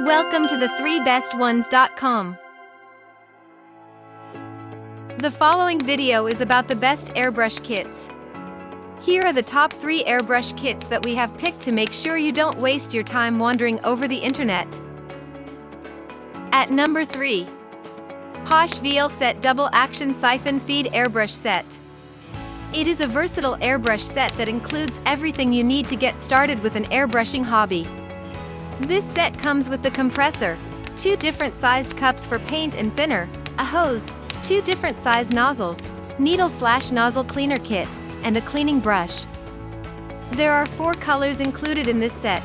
Welcome to the 3bestones.com. The following video is about the best airbrush kits. Here are the top 3 airbrush kits that we have picked to make sure you don't waste your time wandering over the internet. At number 3. Paasche VL Set Double Action Siphon Feed Airbrush Set. It is a versatile airbrush set that includes everything you need to get started with an airbrushing hobby. This set comes with the compressor, 2 different sized cups for paint and thinner, a hose, 2 different sized nozzles, needle/nozzle cleaner kit, and a cleaning brush. There are 4 colors included in this set: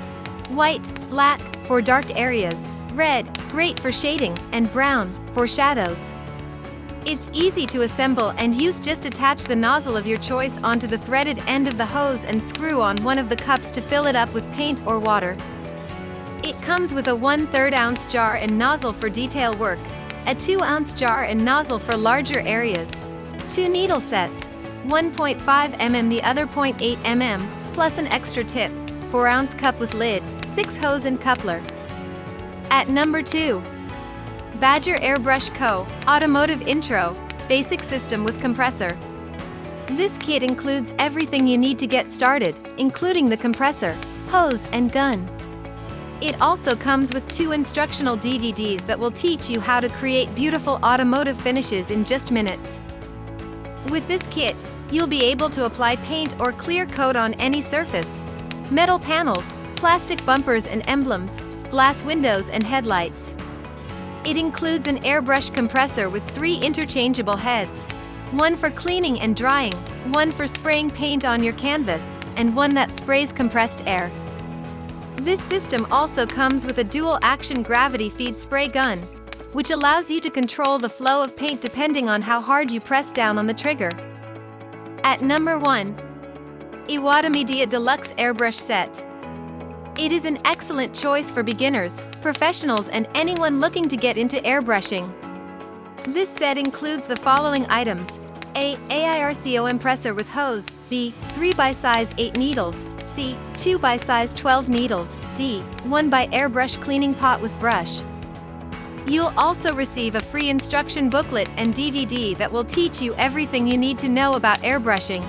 white, black, for dark areas, red, great for shading, and brown, for shadows. It's easy to assemble and use. Just attach the nozzle of your choice onto the threaded end of the hose and screw on one of the cups to fill it up with paint or water. It comes with a 1/3 ounce jar and nozzle for detail work, a 2-ounce jar and nozzle for larger areas, 2 needle sets, 1.5 mm the other 0.8 mm, plus an extra tip, 4-ounce cup with lid, 6 hose and coupler. At number 2. Badger Airbrush Co. Automotive Intro Basic System with Compressor. This kit includes everything you need to get started, including the compressor, hose, and gun. It also comes with 2 instructional DVDs that will teach you how to create beautiful automotive finishes in just minutes. With this kit, you'll be able to apply paint or clear coat on any surface: metal panels, plastic bumpers and emblems, glass windows and headlights. It includes an airbrush compressor with 3 interchangeable heads, one for cleaning and drying, one for spraying paint on your canvas, and one that sprays compressed air. This system also comes with a dual-action gravity feed spray gun, which allows you to control the flow of paint depending on how hard you press down on the trigger. At number 1. Iwata-Medea Deluxe Airbrush Set. It is an excellent choice for beginners, professionals, and anyone looking to get into airbrushing. This set includes the following items: A. AIRCO impressor with hose, B. 3 by size 8 needles, C. 2 by size 12 needles, D. 1 by airbrush cleaning pot with brush. You'll also receive a free instruction booklet and DVD that will teach you everything you need to know about airbrushing.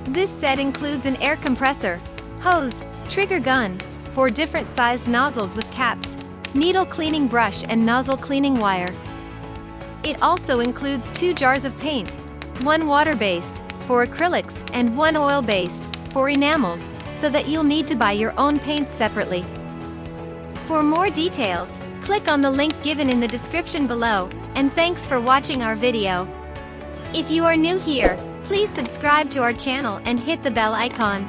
This set includes an air compressor, hose, trigger gun, 4 different sized nozzles with caps, needle cleaning brush and nozzle cleaning wire. It also includes 2 jars of paint, 1 water-based, for acrylics, and 1 oil-based, for enamels, so that you'll need to buy your own paints separately. For more details, click on the link given in the description below, and thanks for watching our video. If you are new here, please subscribe to our channel and hit the bell icon.